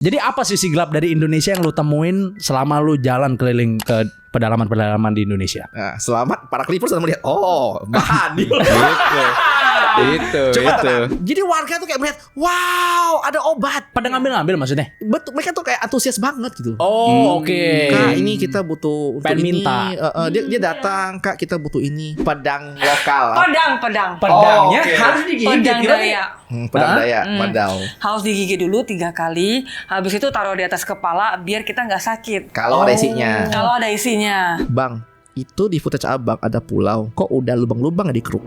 Jadi apa sisi gelap dari Indonesia yang lu temuin selama lu jalan keliling ke pedalaman-pedalaman di Indonesia? Nah, selamat para clippers sudah melihat. Oh, bahan Itu. Jadi warga tuh kayak melihat, wow, ada obat. Pada ngambil-ngambil maksudnya? Betul, mereka tuh kayak antusias banget gitu. Oh, oke. Kak, ini kita butuh untuk Pengen ini. minta. Dia datang, Kak, kita butuh ini. Pedang lokal. Pedang. Pedangnya oke. harus digigit. Pedang Gimana? daya. Pedang daya, padau. Harus digigit dulu 3 kali. Habis itu taruh di atas kepala biar kita nggak sakit. Kalau ada isinya. Kalau ada isinya. Bang, itu di footage abang ada pulau. Kok udah lubang-lubang di keruk?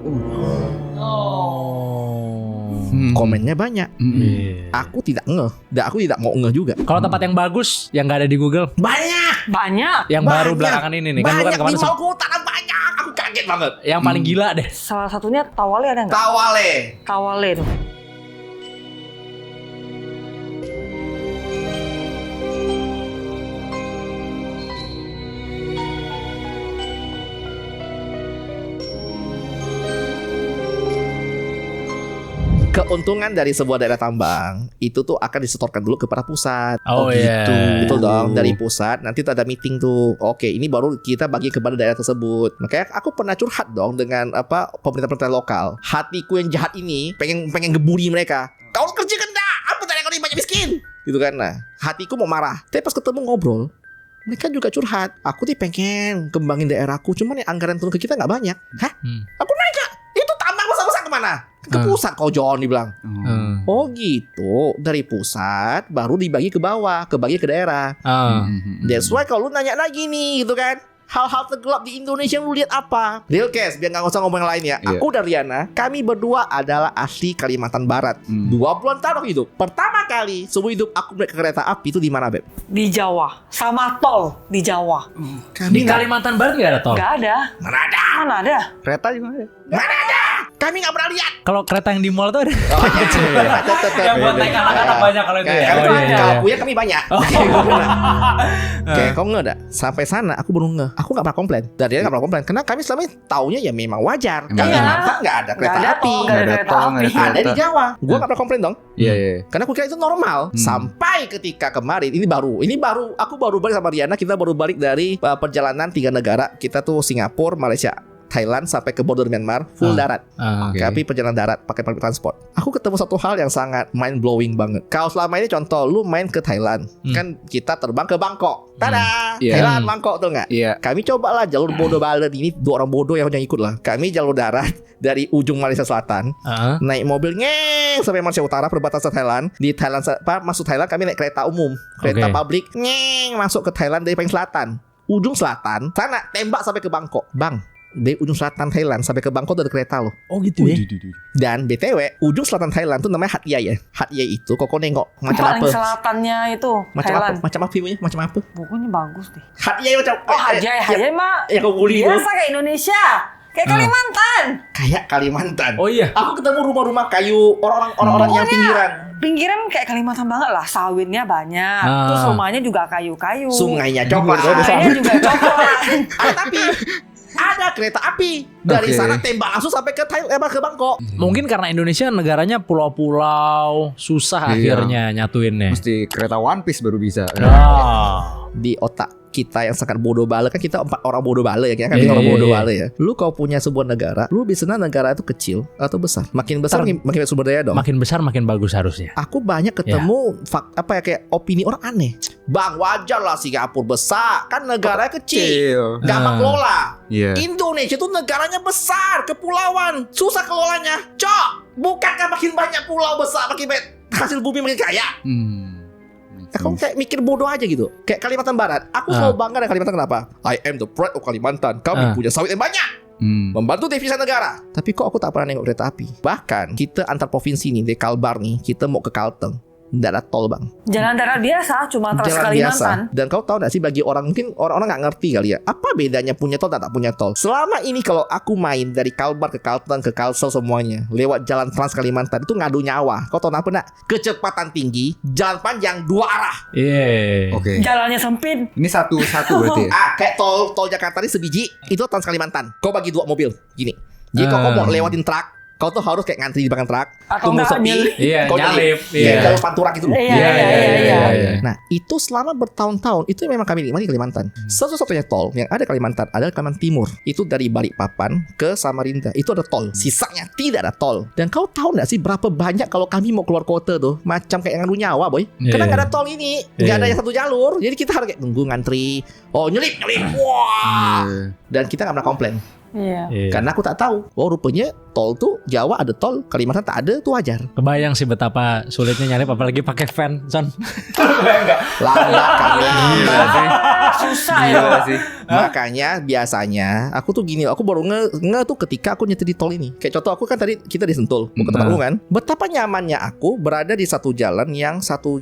Komennya banyak. Aku tidak ngeh. Dan aku tidak mau ngeh juga. Kalau tempat yang bagus yang nggak ada di Google, Banyak. yang baru belakangan ini nih kan, bukan Banyak kemarin di Maluku, banyak. Aku kaget banget. yang paling gila deh. Salah satunya Tawale ada nggak? Tawale. Tawale tuh. Keuntungan dari sebuah daerah tambang itu tuh akan disetorkan dulu kepada pusat. Oh, iya. Betul dong, dari pusat nanti tuh ada meeting tuh. Oke, ini baru kita bagi kepada daerah tersebut. Makanya aku pernah curhat dong dengan pemerintah lokal. Hatiku yang jahat ini pengen geburi mereka. Kau kerja kan dah? Apa tadi kau ini banyak miskin? Gitu kan. Nah, hatiku mau marah. Tapi pas ketemu ngobrol, mereka juga curhat. Aku tuh pengen kembangin daerahku, cuman yang anggaran turun ke kita nggak banyak. Hah? Aku nanya, itu tambang besar-besar kemana? Ke pusat kau John dibilang. Oh gitu. Dari pusat baru dibagi ke bawah, kebagi ke daerah. That's why kalau lu nanya lagi nih gitu kan, hal-hal tergelap di Indonesia lu lihat apa? Real case, biar gak usah ngomong yang lain ya. Aku dan Riana, kami berdua adalah asli Kalimantan Barat. 20 tahun hidup. Pertama kali seumur hidup aku naik kereta api itu di mana, Beb? Di Jawa. Sama tol di Jawa. Di Kalimantan Barat nggak ada tol? Nggak ada. Mana ada? Mana ada? Kereta juga ada. Mana ada? Kami gak pernah lihat. Kalau kereta yang di mall tuh ada. Yang buat naik anak-anak banyak kalau itu ya. Kalau Oh, iya. kalau punya kami banyak. Oke, kau nggak ada? Sampai sana aku baru ngeh. Aku nggak pernah komplain. Dan dia nggak pernah komplain karena kami selama ini taunya ya memang wajar. Kalimantan nggak ada kereta Nggak ada api. tol, nggak ada kereta api. Ada di Jawa. Gua nggak pernah komplain dong. Iya. Karena aku kira itu normal. Sampai ketika kemarin ini baru aku baru balik sama Riana. Kita baru balik dari perjalanan 3 negara. Kita tuh Singapura, Malaysia, Thailand sampai ke border Myanmar full darat. Oke. Tapi perjalanan darat pakai public transport. Aku ketemu satu hal yang sangat mind blowing banget. Kalau selama ini contoh lu main ke Thailand, kan kita terbang ke Bangkok. Tada! Iya. Thailand Bangkok tuh enggak? Iya. Kami cobalah jalur bodoh balen ini, 2 orang bodoh yang ikut lah. Kami jalur darat dari ujung Malaysia Selatan, naik mobil ngeng sampai Malaysia Utara perbatasan Thailand. Di Thailand masuk Thailand kami naik kereta umum, kereta publik ngeng masuk ke Thailand dari paling selatan. Ujung selatan, sana tembak sampai ke Bangkok. Bang, dari ujung selatan Thailand sampai ke Bangkok ada kereta loh. Oh gitu ya. Dan BTW, ujung selatan Thailand tuh namanya Hat Yai ya. Hat Yai itu kok nengok macam Paling apa? selatannya itu Macam Thailand. apa? Macam apa filmnya? Macam apa? Bukunya bagus deh. Hat Yai macam Oh, Hajai mah ya kau bully biasa kayak Indonesia. Kayak Kalimantan. kayak Kalimantan. Oh iya. Aku ketemu rumah-rumah kayu orang-orang yang pinggiran. Pinggiran kayak Kalimantan banget lah. Sawitnya banyak. Terus rumahnya juga kayu-kayu. Sungainya coklat. Sungainya juga coklat. Tapi ada kereta api dari Oke. sana tembak langsung sampai ke ke Bangkok. Mungkin karena Indonesia negaranya pulau-pulau, susah Iya. akhirnya nyatuinnya. Mesti kereta One Piece baru bisa. Di otak kita yang sangat bodoh bale, kan kita 4 orang bodoh bale ya, kan Iya, kita orang iya, bodoh iya. bale ya. Lu kau punya sebuah negara, lu bisa negara itu kecil atau besar. Makin besar makin banyak sumber daya dong. Makin besar makin bagus harusnya. Aku banyak ketemu kayak opini orang aneh. Bang, wajar lah Singapura besar, kan negaranya kecil, gampang kelola. Iya. Indonesia tuh negaranya besar, kepulauan, susah kelolanya. Cok, bukankah makin banyak pulau besar makin banyak hasil bumi makin kaya? Aku kayak mikir bodoh aja gitu. Kayak Kalimantan Barat, aku selalu bangga dengan Kalimantan. Kenapa? I am the pride of Kalimantan. Kami punya sawit yang banyak, membantu devisa negara. Tapi kok aku tak pernah nengok kereta api. Bahkan kita antar provinsi nih, dari Kalbar nih, kita mau ke Kalteng, nggak ada tol bang. Jalan darat biasa, cuma Trans Jalan Kalimantan. biasa. Dan kau tahu nggak sih, bagi orang mungkin orang-orang nggak ngerti kali ya, apa bedanya punya tol dan tak punya tol. Selama ini kalau aku main dari Kalbar ke Kalteng ke Kalsel semuanya lewat jalan Trans Kalimantan itu ngadu nyawa. Kau tahu apa nak? Kecepatan tinggi, jalan panjang 2 arah. Iya. Oke. Jalannya sempit. Ini satu berarti ya? Kayak tol Jakarta ini sebiji, itu Trans Kalimantan. Kau bagi 2 mobil gini. Jadi kalau kau mau lewatin truk, Kau tuh harus kayak ngantri di belakang truk, Atau tunggu enggak sepi, Iya, kau nyalip. Iya, Iya. jalur pantura gitu loh. Iya. Nah, itu selama bertahun-tahun itu memang kami nikmati Kalimantan. Satu-satunya tol yang ada di Kalimantan adalah Kalimantan Timur. Itu dari Balikpapan ke Samarinda. Itu ada tol. Sisanya tidak ada tol. Dan kau tahu nggak sih berapa banyak kalau kami mau keluar kota tuh macam kayak ngadu nyawa, boy. Karena nggak ada tol ini, nggak ada yang satu jalur. Jadi kita harus kayak tunggu ngantri. Oh, nyelip. Wah. Dan kita nggak pernah komplain. Iya. Karena aku tak tahu. Oh, rupanya tol tuh Jawa ada tol, Kalimantan tak ada, tuh wajar. Kebayang sih betapa sulitnya nyalip apalagi pakai van, Son. Lambat kali. Susah ya. Gila sih. Makanya biasanya aku tuh gini, aku baru nge tuh ketika aku nyetir di tol ini. Kayak contoh aku kan tadi kita di Sentul, mau ke tempat lu kan. Betapa nyamannya aku berada di satu jalan yang satu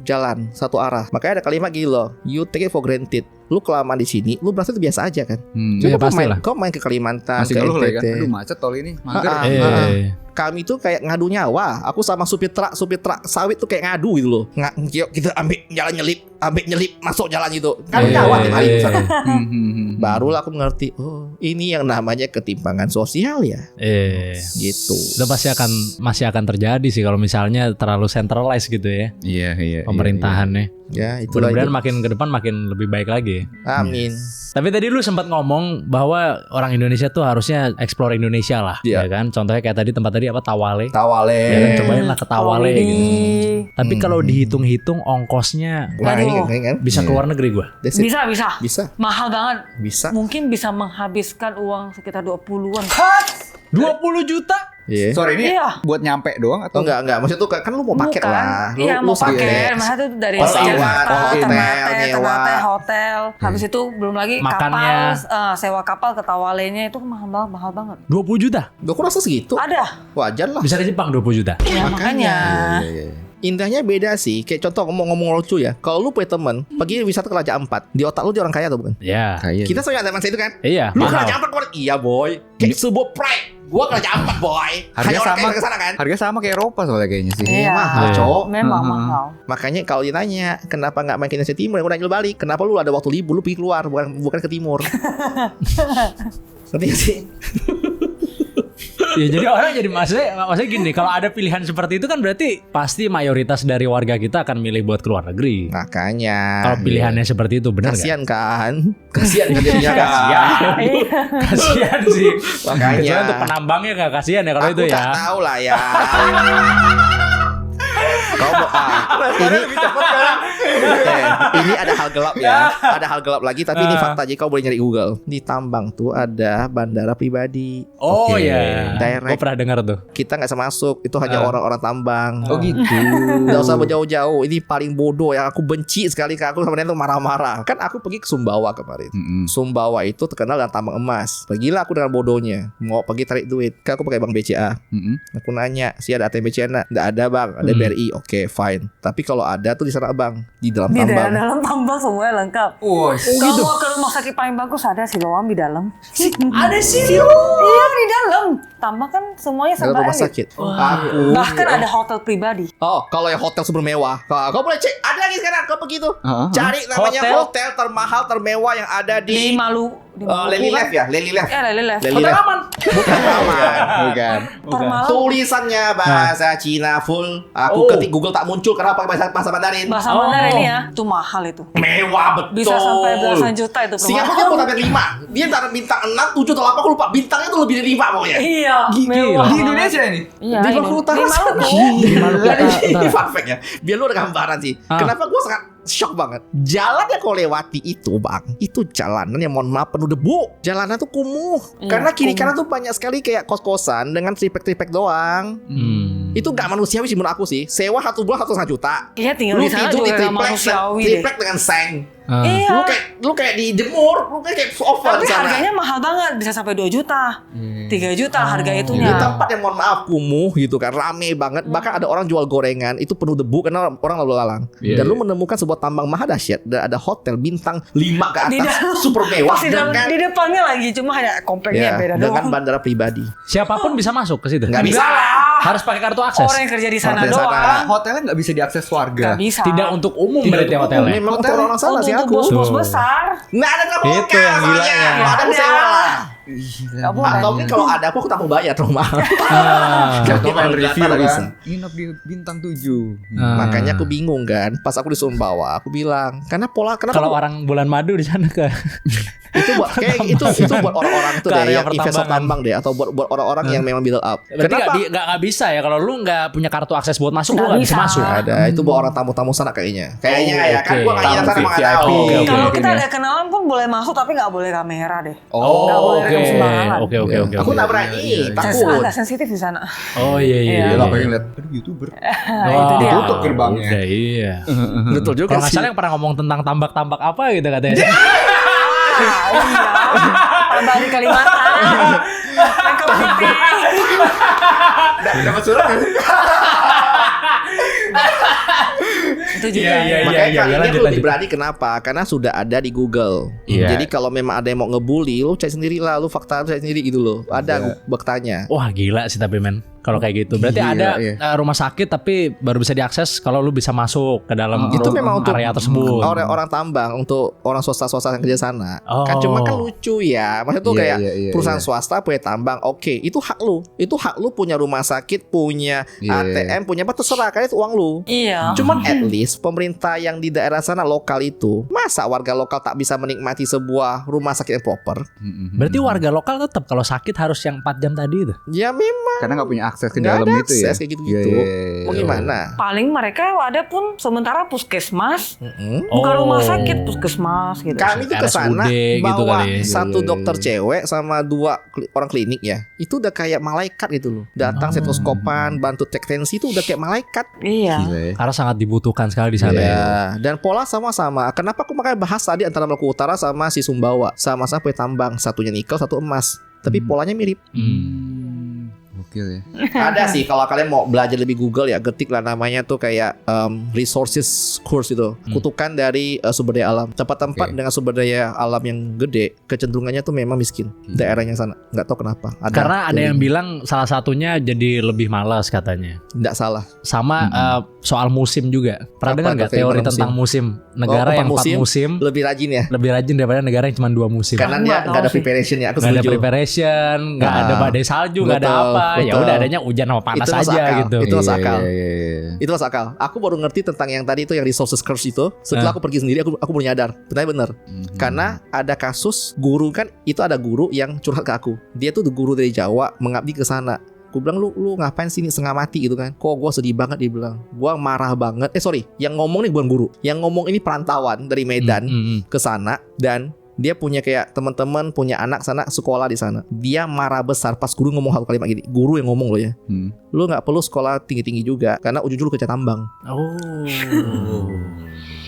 arah. Makanya ada kalimat gini loh, you take it for granted. Lu kelamaan di sini, lu berasa itu biasa aja kan. Iya, Coba pastilah. kau main ke Kalimantan, Masih ke ngeluh lagi kan. NTT. Aduh macet tol ini. Mager. Kami tuh kayak ngadu nyawa. Aku sama supir truk sawit tuh kayak ngadu gitu loh. Yuk kita ambil jalan nyelip, masuk jalan gitu. Ngadu nyawa tiap hari. Barulah aku mengerti, oh ini yang namanya ketimpangan sosial ya. Gitu. Itu masih akan terjadi sih kalau misalnya terlalu centralized gitu ya Iya. pemerintahannya. Ya itulah Mudah-mudahan itu. makin ke depan makin lebih baik lagi. Amin. Tapi tadi lu sempat ngomong bahwa orang Indonesia tuh harusnya explore Indonesia lah, Iya. ya kan? Contohnya kayak tadi tempat tadi apa Tawale. Tawale. Ya kan, cobain lah ke Tawale gitu. Tapi Hmm. kalau dihitung-hitung ongkosnya Nah, ini Aduh. kan. bisa ke luar negeri gua. That's it. Bisa. Bisa. Mahal banget. Bisa. Mungkin bisa menghabiskan uang sekitar 20-an. 20 juta? Iya. Sorry ini Iya. buat nyampe doang atau Oh enggak. Maksudnya tuh kan lu mau paket Bukan. lah. Iya, mau paket. Maksudnya tuh dari Pesawat, Jakarta, hotel, Ternate, nyewa. hotel. Habis itu belum lagi Makannya. kapal, sewa kapal ke Tawalenya itu mahal banget. 20 juta? Aku rasa segitu. Ada. Wajar lah. Bisa ke Jepang 20 juta? Ya makanya. Indahnya beda sih. Kayak contoh ngomong lucu ya. Kalau lu punya temen pergi wisata ke Raja Ampat, di otak lu dia orang kaya atau bukan? Ya. Kayak Kita sering ada masa itu kan? Iya, Lu ke mahal. Raja Ampat kemarin? Iya boy. Kayak sebuah pride. Gua ke Raja Ampat boy. Harga Hanya orang sama kaya ke sana kan? Harga sama kayak Eropa soalnya kayaknya sih. Iya. Mahal Iya. cowok. Memang mahal. Makanya kalau ditanya kenapa nggak main ke Indonesia Timur, aku nanya lu balik. Kenapa lu ada waktu libur lu pergi keluar bukan ke timur? Ngerti gak sih? Ya jadi orang jadi maksudnya gini, kalau ada pilihan seperti itu kan berarti pasti mayoritas dari warga kita akan milih buat keluar negeri. Makanya. Kalau pilihannya seperti itu benar nggak? Kasian kan? Kasian kan jadinya kasian. Kasian sih. Makanya. Kecuali untuk penambangnya nggak kasian ya kalau Aku itu ya. tak tahu lah ya. Kau mau ini ada hal gelap ya. Ada hal gelap lagi tapi ini fakta aja kau boleh nyari Google. Di Tambang tuh ada bandara pribadi. Oh Oke. ya. Direct. Gue pernah dengar tuh. Kita nggak bisa masuk, itu hanya orang-orang tambang. Oh gitu. Nggak usah berjauh-jauh. Ini paling bodoh yang aku benci sekali. Aku sama tuh marah-marah. Kan aku pergi ke Sumbawa kemarin. Sumbawa itu terkenal dengan tambang emas. Pergilah aku dengan bodohnya, mau pergi tarik duit. Kan aku pakai bank BCA. Aku nanya, si ada ATM BCA nggak? Nggak ada bang, ada BRI. Oke, fine. Tapi kalau ada tuh di sana bang, di dalam Di tambang. dalam tambang semuanya lengkap. Oh, Kalau mau ke rumah sakit paling bagus ada Siloam di dalam. Ada Siloam. Iya di dalam. Tambang kan semuanya Dalam serba rumah elit. sakit. Aku. Bahkan ada hotel pribadi. Oh, kalau yang hotel super mewah, kau boleh cek. Ada lagi sekarang. Kau pergi tuh, cari namanya Hotel? hotel termahal termewah yang ada Di di Maluku Lely kan? Life ya, Lely Life. Lely Life. Lely Hotel Life. aman. Bukan aman. bukan. Per malam. Tulisannya bahasa Cina full. Aku ketik Google tak muncul karena pakai bahasa Mandarin. Bahasa Mandarin ini ya. Itu mahal itu. Mewah betul. Bisa sampai belasan juta itu per Singapura malam. tuh sampai 5. Dia antara bintang 6, 7 atau 8 aku lupa. Bintangnya tuh lebih dari 5 pokoknya. Iya. Gila. Mewah. Di Indonesia ini. Iya. Di Maluku Utara. Di Maluku. Di Maluku Ini Utara. fun fact ya. Biar lu ada gambaran sih. Kenapa gue sangat shock banget. Jalan yang kau lewati itu bang, itu jalanan yang mohon maaf penuh debu. Jalanan tuh kumuh. Iya, Karena kiri kumuh. kanan tuh banyak sekali kayak kos-kosan dengan triplek-triplek doang. Itu gak manusiawi sih menurut aku sih. Sewa 1 bulan 1,5 juta. Iya tinggal Lu di sana tidur di juga gak triplek, manusiawi deh. triplek dengan seng. Iya. Lu kayak dijemur, lu kayak sofa Tapi di sana. harganya mahal banget, bisa sampai 2 juta. 3 juta harga itunya. Di tempat yang mohon maaf kumuh gitu kan, rame banget. Bahkan ada orang jual gorengan itu penuh debu karena orang lalu lalang. Iya, Dan lu iya. menemukan sebuah tambang maha dahsyat dan ada hotel bintang 5 ke Di atas, dalam- super mewah Pas di dalam- dengan di depannya lagi, cuma hanya kompleknya ya, beda dengan doang. bandara pribadi. Siapapun bisa masuk ke situ. Nggak bisa lah. Harus pakai kartu akses. Orang yang kerja di sana Orang di sana. doang. Hotelnya nggak bisa diakses warga. Gak bisa. Tidak untuk umum Tidak berarti untuk hotelnya. Memang Hotel untuk orang sana sih Untuk aku. bos-bos Tuh. besar. Nggak ada Itu yang gilanya. Ada Ada. sewa lah. Nggak boleh. Atau mungkin kalau ada aku tak mau bayar rumah. Jatuh Kalau main data review nggak bisa. kan. Nginep di bintang 7. Makanya aku bingung kan. Pas aku di Sumbawa, aku bilang, kenapa Kalau orang bulan madu di sana ke itu buat kayak itu buat orang-orang tuh deh Karya yang investor pertambangan. tambang deh, atau buat orang-orang yang memang build up. berarti Kenapa? nggak bisa ya kalau lu nggak punya kartu akses buat masuk lu Nggak nggak bisa bisa. masuk. Ada itu buat orang tamu-tamu sana kayaknya. Kayaknya Oh, ya kan oke. gua nggak Tamu sana nggak VIP. tahu. Oke, oke. Kalau Mungkin kita ya. ada kenalan pun boleh masuk tapi nggak boleh kamera deh. Nggak Oh, boleh oke. rekam sembarangan. Oke, oke, oke. Aku oke. nggak berani, Iya. takut. Agak sensitif di sana. Oh iya iya. Iya. Ya iya. lah pengen lihat. Aduh YouTuber. Nah, itu dia. Tutup gerbangnya. Udah, iya. Betul juga Kalau nggak sih. salah yang pernah ngomong tentang tambak-tambak apa gitu katanya. Ah, iya. Tambah di Kalimantan. Yang kepiting. Dapat surat nggak sih? Itu juga. Iya, ya. Makanya kali ini lanjut, aku lebih lanjut. berani kenapa? Karena sudah ada di Google. Iya. Jadi kalau memang ada yang mau ngebully, lu cek sendiri lah, lu fakta cek sendiri gitu loh. Ada Iya. bektanya. Wah gila sih tapi men kalau kayak gitu. Berarti Gila, ada iya. rumah sakit tapi baru bisa diakses kalau lu bisa masuk ke dalam Itu memang untuk area tersebut. orang tambang, untuk orang swasta yang kerja sana. Oh. Kan cuma kan lucu ya. Maksudnya tuh Iya, kayak iya, iya, perusahaan iya. swasta punya tambang, oke, itu hak lu. Itu hak lu punya rumah sakit, punya Iya. ATM, punya apa terserah, kan itu uang lu. Iya. Cuman at least pemerintah yang di daerah sana lokal itu, masa warga lokal tak bisa menikmati sebuah rumah sakit yang proper? Berarti warga lokal tetap kalau sakit harus yang 4 jam tadi itu. Ya memang Karena nggak punya akses ke nggak dalam ada gitu ya. akses kayak gitu-gitu. Iya, iya, iya. Mau gimana? Paling mereka ada pun sementara puskesmas, Mm-mm. bukan Oh. rumah sakit, puskesmas gitu. Kami tuh ke sana RSUD gitu bawa kali ya. satu Iya, iya, dokter iya. cewek sama 2 orang klinik ya. Itu udah kayak malaikat gitu loh. Datang stetoskopan, bantu cek tensi itu udah kayak malaikat. Iya. Gila ya. Karena sangat dibutuhkan sekali di sana ya. Ya, dan pola sama-sama. Kenapa aku makanya bahas tadi antara Maluku Utara sama si Sumbawa, sama-sama punya tambang, satunya nikel, satu emas. Tapi polanya mirip. Gokil ya. Ada sih kalau kalian mau belajar lebih Google ya, ketik lah namanya tuh kayak resources course itu. Kutukan dari sumber daya alam. Tempat-tempat Oke. dengan sumber daya alam yang gede, kecenderungannya tuh memang miskin. Daerahnya sana. Nggak tahu kenapa. Karena ada yang bilang salah satunya jadi lebih malas katanya. nggak salah. Sama soal musim juga. Pernah Apa dengar tuh nggak kayak teori gimana tentang musim? Negara empat yang 4 musim lebih rajin ya. lebih rajin daripada negara yang cuma 2 musim. Karena Aku dia nggak nggak ada tahu sih. preparation ya. Aku Nggak ada setuju. preparation, nggak ada badai salju, nggak ada Betul, apa. Ya betul. udah adanya hujan sama panas Itu masuk aja akal. gitu. Itu masuk akal. Iya, iya, iya. Itu masuk akal. Aku baru ngerti tentang yang tadi itu yang resources curse itu. Setelah aku pergi sendiri, aku baru nyadar. Ternyata bener. Karena ada kasus guru kan, itu ada guru yang curhat ke aku. Dia tuh guru dari Jawa mengabdi ke sana. Aku bilang lu ngapain sini setengah mati gitu kan. Kok gue sedih banget, dia bilang. Gue marah banget. Sorry, yang ngomong nih bukan guru. Yang ngomong ini perantauan dari Medan ke sana. Dan dia punya kayak teman-teman, punya anak sana, sekolah di sana. Dia marah besar pas guru ngomong satu kalimat gini. Guru yang ngomong loh ya. Lu gak perlu sekolah tinggi-tinggi juga, karena ujung-ujung lu kerja tambang. Oh.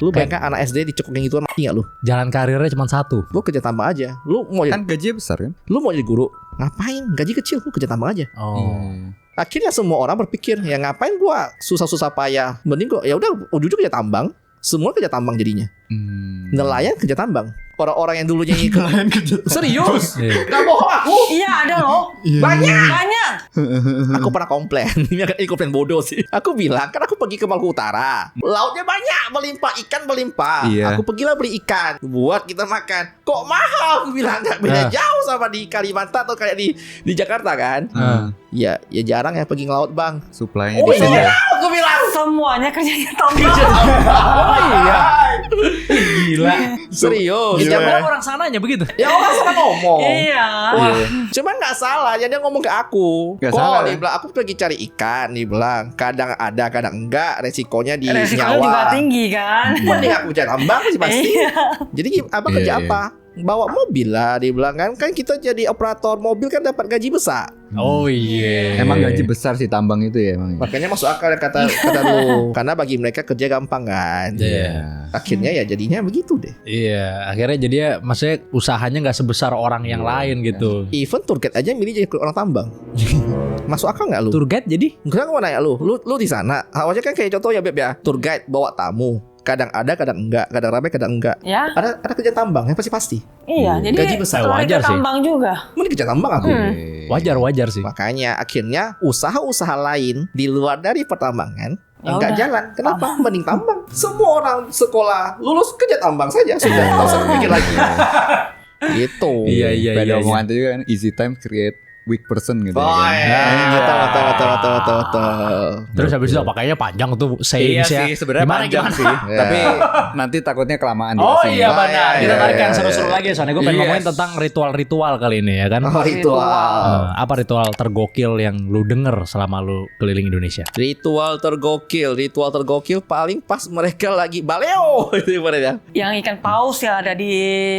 Lu bayangkan anak SD dicekuk yang gituan, mati gak lu? Jalan karirnya cuma satu. Lu kerja tambang aja. Lu mau jadi, Kan gajinya besar kan? lu mau jadi guru, ngapain? Gaji kecil, lu kerja tambang aja. Oh. Akhirnya semua orang berpikir, ya ngapain gua susah-susah payah, mending gua ya udah ujung-ujung kerja tambang. Semua kerja tambang jadinya. Nelayan kerja tambang. Orang-orang yang dulunya nelayan kerja serius. Iya. Gak bohong aku. Iya ada loh. Banyak. Banyak. Aku pernah komplain. Ini komplain bodoh sih. Aku bilang, kan aku pergi ke Maluku Utara. Lautnya banyak, melimpah, ikan melimpah. Iya. Aku pergilah beli ikan buat kita makan. Kok mahal? Aku bilang gak beda jauh sama di Kalimantan atau kayak di Jakarta kan. Ya jarang ya pergi ngelaut, Bang. Supply-nya Oh di sini. iya, aku bilang. Semuanya kerjanya tambang. Oh iya. Gila. Serius. Ya, Ya, orang sananya begitu. ya orang sana ngomong. Iya. Wah, cuman nggak salah. Jadi dia ngomong ke aku. Nggak Kok salah. dia bilang aku pergi cari ikan. Dia bilang kadang ada, kadang enggak. Resikonya di Resikonya juga nyawa. tinggi kan. Mending aku kerja tambang sih pasti. Iya. Jadi abang kerja Iya, apa? Bawa mobil lah, dia bilang kan kita jadi operator mobil kan dapat gaji besar. Oh iya. Emang gaji besar sih tambang itu ya emang. Makanya masuk akal kata lu. Karena bagi mereka kerja gampang kan. Iya. Akhirnya ya jadinya begitu deh. Iya, akhirnya jadi ya maksudnya usahanya nggak sebesar orang yang lain gitu. Even tour guide aja milih jadi orang tambang. Masuk akal nggak lu? Tour guide jadi? Enggak, aku mau nanya lu di sana. Awalnya kan kayak contoh ya Beb ya. Tour guide bawa tamu. Kadang ada, kadang enggak. Kadang ramai, kadang enggak. Ya. Ada kerja tambang yang pasti. Iya. Jadi Gaji besar, wajar sih. tambang juga. Mending kerja tambang aku. Wajar sih. Makanya akhirnya usaha-usaha lain di luar dari pertambangan Ya enggak udah. jalan. Kenapa? Mending tambang. Semua orang sekolah lulus kerja tambang saja sudah. Enggak usah mikir lagi. Gitu. Iya. Ada omongan itu juga kan, easy time create weak person gitu Oh ya kan. iya, betul. Terus habis itu pakainya panjang tuh Iya sayings ya. sih, sebenarnya Gimana, panjang gimana? sih. Iya. Tapi nanti takutnya kelamaan Oh jelasin. iya benar. iya, Kita iya, tarik yang iya, seru-seru iya. lagi soalnya gue pengen Yes. ngomongin tentang ritual-ritual kali ini ya kan. Oh, ritual. Apa ritual tergokil yang lu denger selama lu keliling Indonesia? Ritual tergokil paling pas mereka lagi baleo itu ibaratnya. Yang ikan paus yang ada di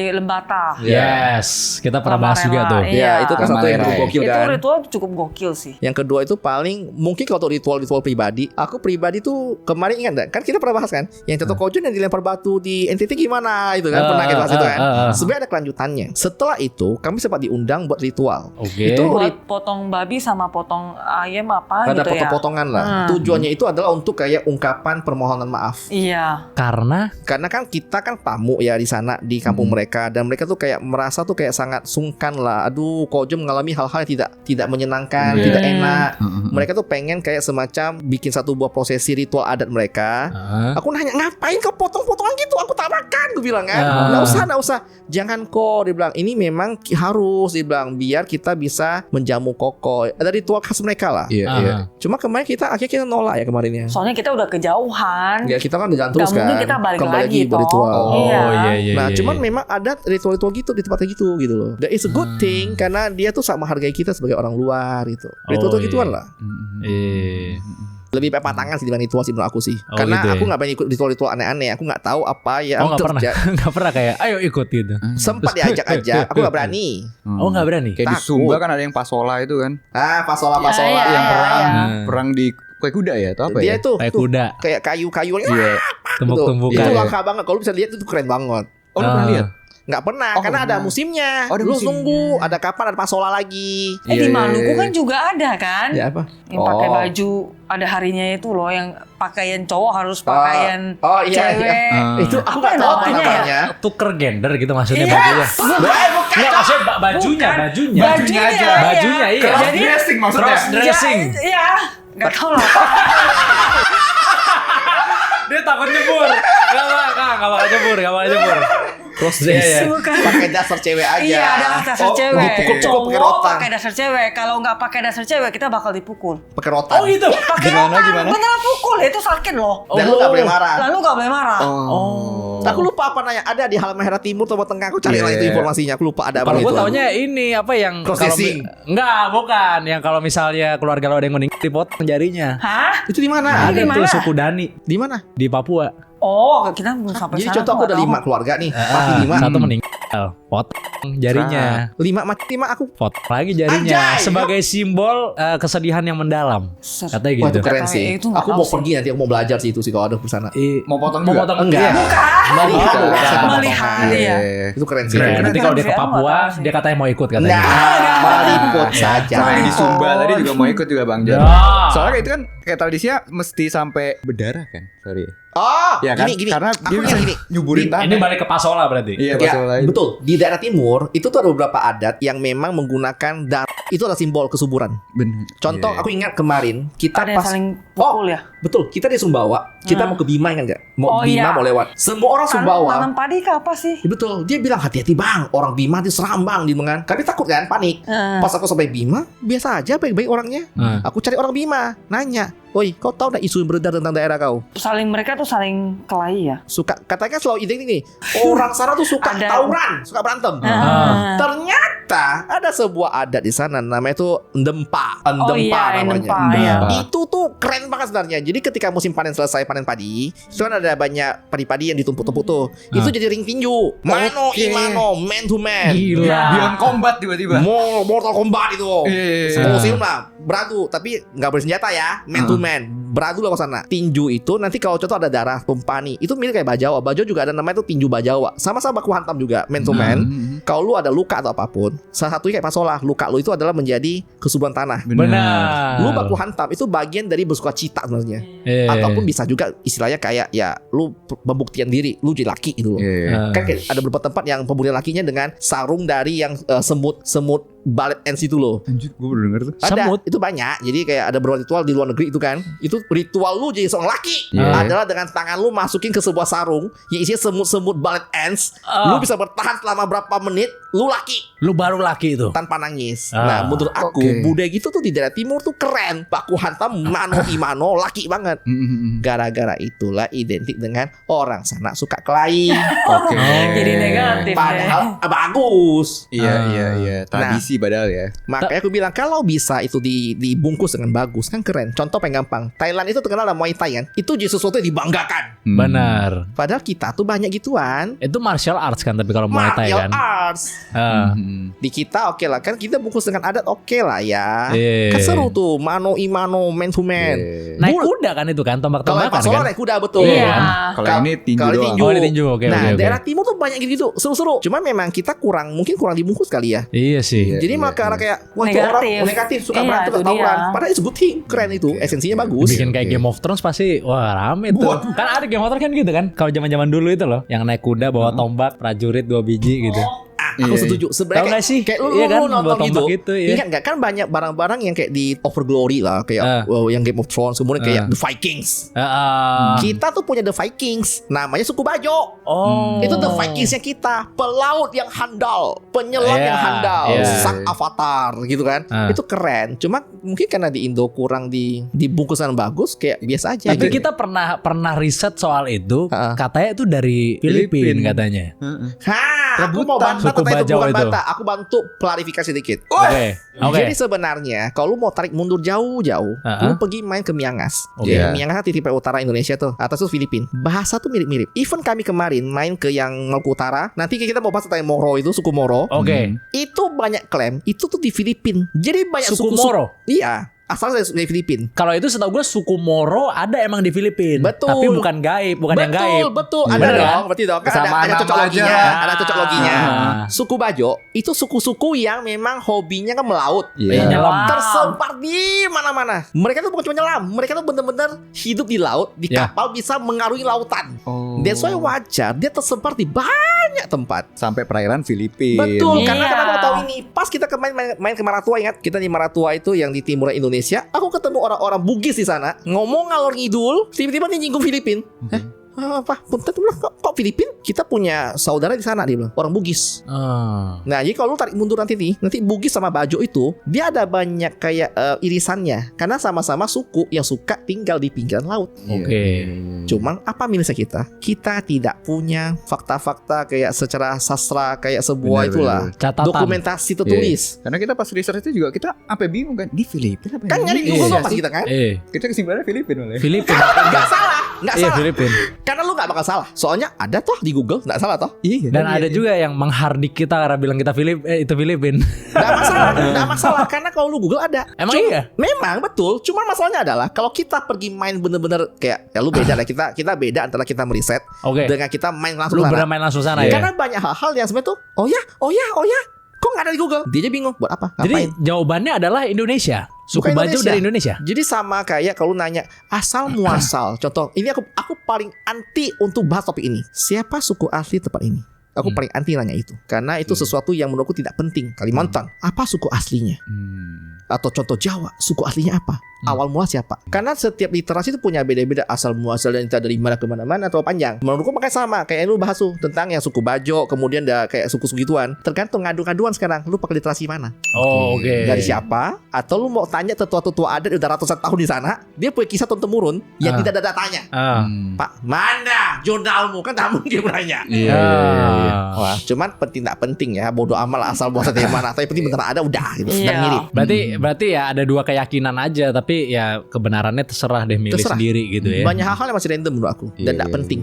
Lembata. Yes, kita pernah bahas juga tuh. Iya. Ya, itu kan satu yang Malerai. gokil Itu kan. ritual cukup gokil sih. Yang kedua itu paling mungkin kalau ritual pribadi, aku pribadi tuh kemarin ingat enggak? Kan kita pernah bahas kan, yang Toto Kojon yang dilempar batu di NTT gimana itu kan, pernah kita bahas itu kan. Sebenarnya ada kelanjutannya. Setelah itu kami sempat diundang buat ritual. Oke. Itu Buat potong babi sama potong ayam apa ada gitu ya. potong-potongan lah. Tujuannya itu adalah untuk kayak ungkapan permohonan maaf. Iya. Karena Karena kan kita kan tamu ya di sana di kampung mereka, dan mereka tuh kayak merasa tuh kayak sangat sungkan lah. Aduh, Kojo mengalami hal-hal yang tidak menyenangkan, tidak enak. Mereka tuh pengen kayak semacam bikin satu buah prosesi ritual adat mereka. Aku nanya, ngapain kau potong-potongan gitu? Aku tak makan, gue bilang kan. Nggak usah. Jangan kok, dia bilang. Ini memang harus, dia bilang, biar kita bisa menjamu koko. Ada ritual khas mereka lah. Iya. Cuma kemarin akhirnya kita nolak ya kemarinnya. Soalnya kita udah kejauhan. Ya kita kan udah jalan terus Nggak kan. mungkin kita balik Kembali lagi, toh. berritual. Iya. Nah, cuman memang ada ritual-ritual gitu di tempat gitu loh. That is a good thing karena dia tuh sama hargai kita sebagai orang luar gitu. Ritual gituan lah. Lebih baik patangan sih dibanding ritual sih menurut aku sih. Oh, Karena gitu ya? aku nggak banyak ikut ritual-ritual aneh-aneh. Aku nggak tahu apa yang nggak pernah, terjadi. nggak pernah kayak ayo ikut gitu. Sempat diajak aja, aku nggak berani. Oh nggak berani. Kayak di Takut. Sumba kan ada yang pasola itu kan. Pasola Iya, Yang perang iya. perang di kue kuda ya atau apa Dia ya? tuh, Kayak tuh kuda, kayak kayu-kayu Iya. tumbuk-tumbukan. Itu Iya. langka banget. Kalau bisa lihat itu keren banget. Oh, lu pernah lihat? Nggak pernah, Oh, karena nggak ada pernah. musimnya. Oh, ada Lu musimnya. tunggu, ada kapan ada pasola lagi. Di Iya, Maluku iya, kan iya. juga ada kan? Ya apa? Yang pakai baju ada harinya itu loh, yang pakaian cowok harus pakaian oh, iya, cewek. iya. Itu aku nggak tahu apa namanya. Tuker gender gitu maksudnya Iya. bajunya. Bukan. Nggak maksudnya bajunya. Bajunya, Bajunya iya. Cross Jadi- dressing maksudnya. Cross dressing. Iya, nggak tahu lah. Dia takut nyebur. Enggak bakal nyebur. Cross dress. Bukan. Pakai dasar cewek aja. Iya, ada dasar cewek. Dipukul-pukul pakai Cowok rotan. pakai dasar cewek. Kalau nggak pakai dasar cewek, kita bakal dipukul. Pakai rotan. Oh gitu. Pakai Gimana, rotan, gimana? beneran pukul. Itu sakit loh. Dan lu nggak boleh marah. Lalu nggak boleh marah. Aku lupa apa nanya. Ada di halaman Merah Timur atau Tengah. Aku cari lah itu informasinya. Aku lupa ada apa Kalau gue itu. taunya ini apa yang Cross kalau dressing. enggak, bukan. Yang kalau misalnya keluarga lo ada yang meninggal dipotong jarinya. Hah? Itu di mana? Ada di tuh mana? suku Dani Di mana? di Papua. Oh, kita belum sampai Jadi sana. contoh aku ada 5 keluarga nih. Mati 5. Satu meninggal, potong jarinya. 5 mati 5 aku. Potong lagi jarinya Anjay. sebagai simbol kesedihan yang mendalam. Katanya Wah, gitu. itu keren Katanya sih. itu nggak Aku tahu mau sih. pergi nanti. Aku mau belajar sih itu sih kalau ada di sana. Mau potong Mau juga? potong Enggak. iya. Melihat Oh, proses bukan. Melihat, pemotongan. iya. Itu keren sih. Keren. Nanti kalau dia ke Keren sih, aku nggak Papua, tahu sih. dia katanya mau ikut katanya. Nah, meliput saja. Sama yang di Sumba tadi juga mau ikut juga Bang Jan. Ya. Soalnya itu kan kayak tradisinya mesti sampai berdarah kan. Sorry. Oh, Ya kan? gini. Karena Aku dia bisa gini. nyuburin tanah. Ini balik ke Pasola berarti. Iya, Ya, pasola itu. betul. Di daerah timur itu tuh ada beberapa adat yang memang menggunakan darah. Itu adalah simbol kesuburan. Bener. Contoh, Iya. aku ingat kemarin kita Ada yang pas saling pukul ya? betul, kita di Sumbawa, kita mau ke Bima kan enggak? Mau Oh, Bima iya. mau lewat. Semua orang Sumbawa. Tanam padi ke apa sih? Ya, betul, dia bilang hati-hati bang, orang Bima diserang bang, gitu kan. Kami takut kan, panik. Pas aku sampai Bima, biasa aja baik-baik orangnya. Aku cari orang Bima, nanya, "Oi, kau tahu enggak isu yang beredar tentang daerah kau?" Mereka tuh saling kelahi ya? Suka katanya selalu identik nih, orang sana tuh suka Ada. tawuran, suka berantem. Ternyata ada sebuah adat di sana namanya itu endempa, Oh iya, namanya. Endempa, iya. Itu tuh keren banget sebenarnya. Jadi ketika musim panen selesai panen padi, itu kan ada banyak padi-padi yang ditumpuk-tumpuk tuh. Itu jadi ring tinju. Mano Oke. imano, man to man. Gila. Beyond combat tiba-tiba. Mortal Kombat itu. Iya. Musim lah, beradu tapi nggak bersenjata ya, man to man. Beradu lah ke sana. Tinju itu nanti kalau contoh ada darah tumpah nih, itu mirip kayak Bajawa. Bajawa juga ada namanya tuh tinju Bajawa. Sama-sama baku hantam juga, man to man. Kalau lu ada luka atau apapun, salah satunya kayak pasola, luka lu itu adalah menjadi kesuburan tanah. Benar. Lu baku hantam itu bagian dari bersuka cita sebenarnya. Iya. Ataupun bisa juga istilahnya kayak ya lu pembuktian diri, lu jadi laki gitu loh. Iya. Kan kayak ada beberapa tempat yang pembuktian lakinya dengan sarung dari yang semut ballet ends itu loh. Anjir, gue baru denger tuh. Ada, Semut. itu banyak. Jadi kayak ada beberapa ritual di luar negeri itu kan. Itu ritual lu jadi seorang laki adalah dengan tangan lu masukin ke sebuah sarung yang isinya semut-semut ballet ants. Lu bisa bertahan selama berapa menit, lu laki Lu baru laki itu. tanpa nangis. Ah. Nah, menurut aku budaya gitu tuh di daerah timur tuh keren. Baku hantam mano imano laki banget. Gara-gara itulah identik dengan orang sana suka kelahi. Oke. Jadi negatif Padahal bagus. Iya. Tradisi padahal ya. Makanya aku bilang kalau bisa itu dibungkus dengan bagus kan keren. Contoh paling gampang. Thailand itu terkenal sama Muay Thai kan. Itu jadi sesuatu yang dibanggakan. Benar. Padahal kita tuh banyak gituan. Itu martial arts kan, tapi kalau Muay Thai Martial kan. arts. Di kita oke lah kan kita bungkus dengan adat oke lah ya. Iya. Kan seru tuh mano imano man to man. Naik kuda kan itu kan, Kalau tombak-tombakan Pak Solo kan. naik kuda betul. Iya. Kalau ini tinju Kalau doang. Oh, ini tinju. Oke, Nah, oke. daerah timur tuh banyak gitu seru-seru. Cuma memang kita mungkin kurang dibungkus kali ya. Iya sih. Jadi malah karena kayak wah itu orang Negatif. negatif suka Iya, berantem itu tawuran. dia. Padahal it's a good thing. Keren itu. Esensinya bagus. Bikin kayak Game of Thrones pasti wah rame tuh. Kan ada Game of Thrones kan gitu kan. Kalau zaman-zaman dulu itu loh, yang naik kuda bawa tombak, prajurit 2 biji gitu. Aku setuju. Tahu Sebenarnya nggak sih? kayak lu, Iya kan, lu nonton bawa tombak gitu. gitu, iya. Ingat nggak kan banyak barang-barang yang kayak di Overglory lah, kayak yang Game of Thrones, kemudian kayak The Vikings. Kita tuh punya The Vikings, namanya suku Bajo. Oh. Itu The Vikingsnya kita, pelaut yang handal, penyelam Iya, yang handal, iya. sang avatar gitu kan. Itu keren. Cuma mungkin karena di Indo kurang dibungkus dengan bagus, kayak biasa aja. Tapi gitu. kita pernah riset soal itu, katanya itu dari Filipina katanya. Aku mau bantah Suku tentang itu Bajau bukan itu. bantah. Aku bantu klarifikasi dikit. Oke. Jadi sebenarnya kalau lu mau tarik mundur jauh-jauh, lu pergi main ke Miangas. Oke. Jadi Miangas kan titik utara Indonesia tuh, atas tuh Filipina. Bahasa tuh mirip-mirip. Even kami kemarin main ke yang Maluku Utara, nanti kita mau bahas tentang Moro itu, suku Moro. Oke. Itu banyak klaim itu tuh di Filipina. Jadi banyak Suku suku Moro? Iya, asal dari Filipina. Kalau itu setahu gue suku Moro ada emang di Filipina. Betul. Tapi bukan gaib, bukan yang gaib. Betul, ada Bener kan? dong, berarti dong. Kan Kesamaan ada cocok nama loginya, aja. ada cocok loginya. Ah. Suku Bajo itu suku-suku yang memang hobinya kan melaut. Iya. Nyelam. Tersebar di mana-mana. Mereka tuh bukan cuma nyelam, mereka tuh bener-bener hidup di laut, di Ya. kapal bisa mengarungi lautan. Oh. That's why wajar dia tersebar di banyak tempat. Sampai perairan Filipina. Betul, karena Iya. kenapa aku tahu ini? Pas kita main ke Maratua, ingat kita di Maratua itu yang di timur Indonesia, aku ketemu orang-orang Bugis di sana, ngomong ngalor ngidul, tiba-tiba dia nyinggung Filipin. Apa? Punten bilang kok Filipin? Kita punya saudara di sana, dia bilang orang Bugis. Nah, jadi kalau lu tarik mundur nanti Bugis sama Bajo itu dia ada banyak kayak irisannya, karena sama-sama suku yang suka tinggal di pinggiran laut. Oke. Cuman apa minusnya kita? Kita tidak punya fakta-fakta kayak secara sastra kayak sebuah Benar, itulah benar. Catatan. dokumentasi tertulis. Karena kita pas research itu juga kita apa bingung kan di Filipina apa Kan ini? nyari di Iya Google Iya pas sih. kita kan? Kita kesimpulannya Filipina malah. Filipina. Nggak salah, nggak Iya salah. Filipina. Karena lu nggak bakal salah. Soalnya ada toh di Google, nggak salah toh. Iya. Dan ada juga yang menghardik kita karena bilang kita itu Filipina. Nggak masalah, nggak masalah. Karena kalau lu Google ada. Emang iya? Memang betul. Cuman masalahnya adalah kalau kita pergi main bener-bener kayak ya lu beda lah kita beda antara kita meriset Oke. dengan kita main langsung Lu ke sana. bener main langsung sana ya. Karena banyak hal-hal yang sebenarnya tuh oh ya, kok nggak ada di Google? Dia aja bingung buat apa? Jadi Ngapain? jawabannya adalah Indonesia. Suku Bukan Bajo dari Indonesia. Jadi sama kayak kalau nanya asal muasal. Contoh, ini aku paling anti untuk bahas topik ini. Siapa suku asli tempat ini? Aku paling anti nanya itu. Karena itu sesuatu yang menurutku tidak penting. Kalimantan, apa suku aslinya? Atau contoh Jawa, suku aslinya apa? Awal mula siapa? Karena setiap literasi itu punya beda-beda asal muasal dan entah dari mana ke mana-mana atau panjang. Menurutku makanya sama kayak lu bahas tuh tentang yang suku Bajo, kemudian ada kayak suku-suku gituan. Tergantung ngadu-ngaduan sekarang. Lu pakai literasi mana? Oh, oke. Dari siapa? Atau lu mau tanya tetua-tetua adat udah ratusan tahun di sana, dia punya kisah turun temurun yang tidak ada datanya. Pak, mana jurnalmu? Kan tak mungkin bertanya. Iya. Wah, cuman penting tak penting ya, bodoh amal asal muasal dari mana. Tapi penting bener ada udah gitu. Dan Iya. mirip. Berarti ya ada dua keyakinan aja, tapi ya kebenarannya terserah deh milih Terserah. sendiri gitu ya. Banyak hal-hal yang masih random menurut aku dan tak penting.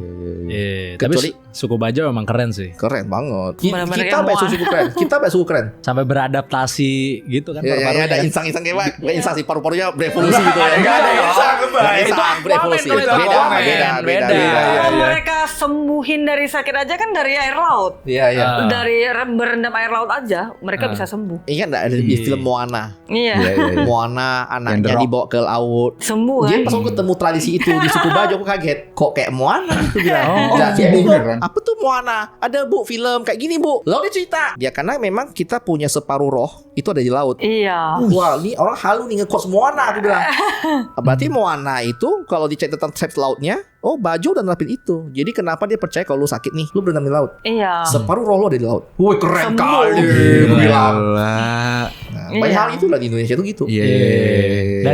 Iya, tapi Kecuali- suku Bajo emang keren sih. Keren banget. Bener-bener Kita baik ilmuwan. suku keren. Kita baik suku keren. Sampai beradaptasi gitu kan Ya, paru-parunya ada kan. insang-insang kayak insang sih paru-parunya berevolusi gitu ya. Enggak ada insang, Nggak insang berevolusi. Aquaman kalau itu Beda, Aquaman. beda. Beda. Kalau mereka sembuhin dari sakit aja kan dari air laut. Iya, iya. Dari berendam air laut aja mereka bisa sembuh. Ingat enggak ada di film Moana? Iya. Moana anaknya Yang The Rock. dibawa ke laut. Sembuh Jadi kan? pas aku ketemu tradisi itu di suku Bajo aku kaget. Kok kayak Moana gitu bilang. Oh, Jadi beneran. Apa tuh Moana? Ada Bu film kayak gini Bu. Lalu dia cerita. Ya karena memang kita punya separuh roh itu ada di laut. Iya. Wah, ini orang halu nih nge-quotes Moana, aku bilang. Berarti Moana itu kalau dicek tentang tribes lautnya, oh Bajo udah nerapin itu. Jadi kenapa dia percaya kalau lu sakit nih, lu berenang di laut. Iya. Separuh roh lu ada di laut. Wih keren Sembuh. kali. Gua bilang. Gila. Nah, banyak Iya. hal itu lah di Indonesia tuh gitu. Iya.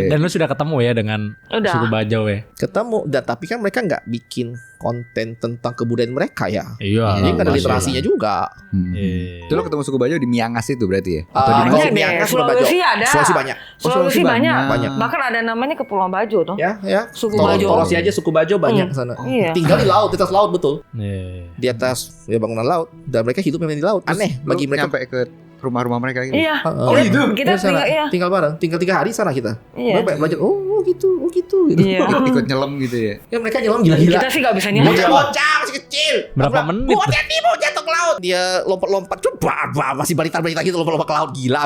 Dan lu sudah ketemu ya dengan Udah. suku Bajau ya? Ketemu dan tapi kan mereka nggak bikin konten tentang kebudayaan mereka ya. Iya. Jadi nggak ada pasti literasinya lah. juga. Iya. Itu lo ketemu suku Bajo di Miangas itu berarti ya? Ah, di mana? Banyak kalau deh. Miangas Sulawesi Bajo. ada. Sulawesi banyak. Sulawesi banyak. Banyak. Bahkan ada namanya Kepulauan Bajo tuh. Ya, ya. Suku Toros- Bajo. Torosi aja suku Bajo banyak sana. Iya. Tinggal di laut, di atas laut betul. Iya. Di atas ya bangunan laut dan mereka hidup memang di laut. Aneh Lu bagi mereka. nyampe ke rumah-rumah mereka gitu. Iya. Oh, gitu? Kita Di sana. tinggal, iya. Tinggal bareng, tinggal 3 hari sana kita. Iya. Mereka belajar. Oh gitu, oh gitu. Iya. Ikut nyelam gitu ya. Ya mereka nyelam gila-gila. Kita sih gak bisa nyelam. Bocah-bocah masih kecil. Berapa Aku bilang, menit? Bu, hati-hati Bu, jatuh ke laut. Dia lompat-lompat. Coba masih balita-balita gitu lompat-lompat ke laut gila.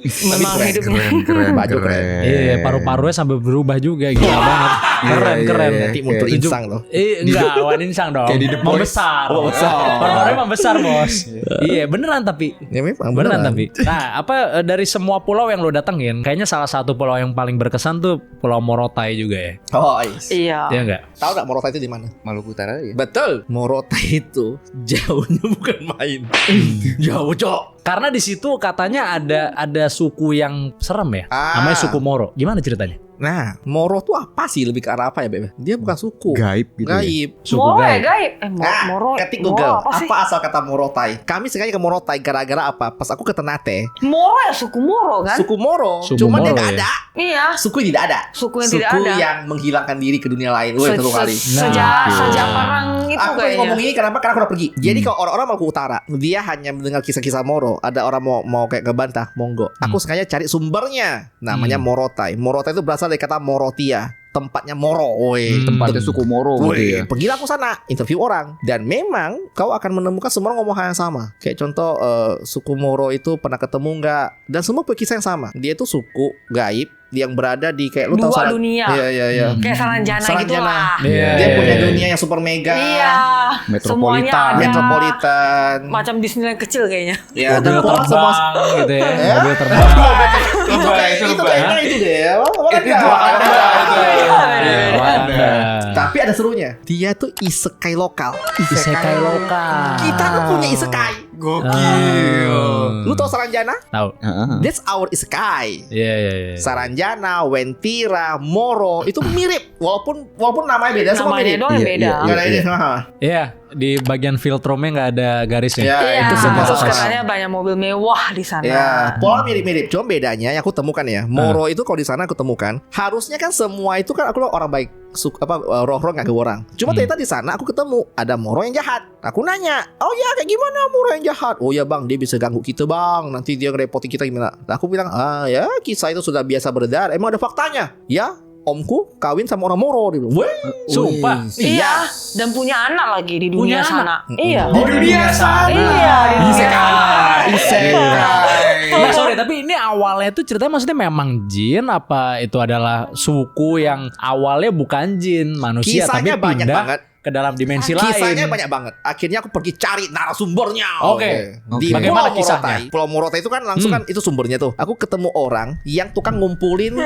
Memang keren, hidupnya. Keren, Bajo keren. Iya, paru-parunya sampai berubah juga, gila banget. Keren, Iya, keren. iya, Nanti muncul Tujuh- insang loh. Enggak, Wan Insang dong. Kayak di The Boys. Membesar. Oh, besar. Paru-parunya membesar, Bos. Iya, beneran tapi. Ya memang Beneran tapi. Nah, apa dari semua pulau yang lo datengin, kayaknya salah satu pulau yang paling berkesan tuh Pulau Morotai juga ya. Oh, is. Iya. Iya enggak? Tahu nggak Morotai itu di mana? Maluku Utara ya. Betul. Morotai itu jauhnya bukan main. Jauh, Cok. Karena di situ katanya ada suku yang serem ya. Ah. Namanya suku Moro. Gimana ceritanya? Nah, Moro tuh apa sih lebih ke arah apa ya, Beb? Dia bukan suku. Gaib gitu ya? Gaib. Suku Moro ya gaib. gaib. Nah, Moro. ketik Moro Google. apa sih? Apa asal kata Morotai? Kami sengaja ke Morotai gara-gara apa? Pas aku ke Ternate, Moro ya suku Moro kan? suku Moro, Suku cuman dia Moro, nggak ya? ada. Iya. Suku yang tidak ada. Suku yang tidak ada. yang menghilangkan diri ke dunia lain. Woi, satu kali. Sejak perang itu Aku pengen kayaknya. ngomong ini kenapa? Karena aku udah pergi. Jadi kalau orang-orang Maluku Utara, dia hanya mendengar kisah-kisah Moro. Ada orang mau kayak ngebantah, monggo. Aku sengaja cari sumbernya. Namanya Morotai. Morotai itu berasal dari kata Morotia, tempatnya Moro. Woi, Tempatnya suku Moro gitu Woi, ya. pergilah aku sana, interview orang, dan memang kau akan menemukan semua orang ngomong hal yang sama. Kayak contoh suku Moro itu pernah ketemu nggak? Dan semua punya kisah yang sama. Dia itu suku gaib yang berada di kayak lu tahu Dua Saran- dunia. Iya iya iya. Kayak Saranjana gitu Saranjana. lah. Iya. Dia punya dunia yang super mega. Iya. Metropolitan. Semuanya ada. Metropolitan. Macam Disneyland kecil kayaknya. Ya, Mobil dan orang semua terbang gitu ya. Ya? Mobil terbang. itu kayaknya itu deh. Itu ada itu. Iya, Wanda. Tapi ada serunya. Dia tuh isekai lokal. Isekai lokal. Kita tuh punya isekai. Gokil. Lu tau Saranjana? Tahu. Heeh. That's our isekai. Iya, iya, iya. Saranjana, Wentira, Moro itu mirip walaupun namanya beda semua Namanya mirip. doang yang Iya, beda. iya, Nggak ada ini. Iya, di bagian filtrumnya nggak ada garisnya. Ya, Iya. itu semua Terus sekarang. katanya banyak mobil mewah di sana. Ya, pola mirip-mirip. Cuma bedanya yang aku temukan ya, Moro itu kalau di sana aku temukan, harusnya kan semua itu kan aku orang baik, roh-roh nggak ke orang. Cuma ternyata di sana aku ketemu ada Moro yang jahat. Aku nanya, oh ya kayak gimana Moro yang jahat? Oh ya bang, dia bisa ganggu kita bang. Nanti dia ngerepotin kita gimana? Nah, aku bilang, ya kisah itu sudah biasa beredar. Emang ada faktanya? Ya, omku kawin sama orang Moro. Dia bilang, weh, Sumpah. Iya. Dan punya anak lagi di dunia Punya sana. Iya. Di dunia sana. Iya. Di dunia sana. Isekai. Nah, sorry, tapi ini awalnya tuh ceritanya maksudnya memang jin apa itu adalah suku yang awalnya bukan jin manusia Kisahnya tapi banyak pindah banget. ke dalam dimensi lain. Kisahnya banyak banget. Akhirnya aku pergi cari narasumbernya. Oke. Di Bagaimana Pulau kisahnya? Morotai. Pulau Morotai itu kan langsung kan itu sumbernya tuh. Aku ketemu orang yang tukang ngumpulin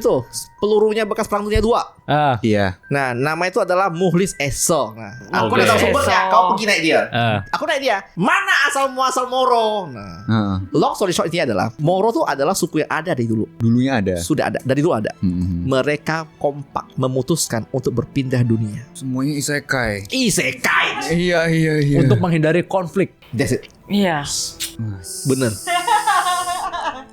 tuh pelurunya bekas perang dunia 2. Ah, Iya. Nah, nama itu adalah Muhlis Eso. Nah, aku Oke. udah tahu sumbernya. Eso. Kau pergi naik dia. ah. Aku naik dia. Mana asal muasal Moro? Nah, Heeh. long story short ini adalah Moro tuh adalah suku yang ada dari dulu. Dulunya ada. Sudah ada, dari dulu ada. Hmm. Mereka kompak memutuskan untuk berpindah dunia. Semuanya isekai. Isekai. Iya. Untuk menghindari konflik. That's it. Iya. Bener.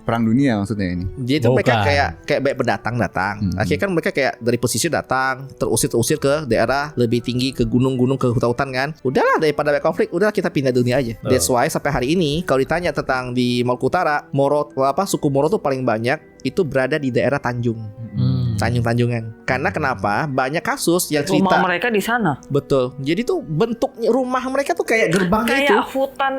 Perang dunia maksudnya ini. Jadi itu mereka Bukan. kayak banyak pendatang datang. Akhirnya kan mereka kayak dari pesisir datang, terusir ke daerah lebih tinggi, ke gunung-gunung, ke hutan-hutan kan. Udahlah daripada banyak konflik, udahlah kita pindah dunia aja. That's why sampai hari ini kalau ditanya tentang di Maluku Utara, suku Moro tuh paling banyak itu berada di daerah Tanjung. Tanjung-Tanjungan. Karena kenapa? Banyak kasus yang Rumah cerita mereka di sana. betul. Jadi tuh bentuknya rumah mereka tuh kayak gerbang gitu. Kayak hutan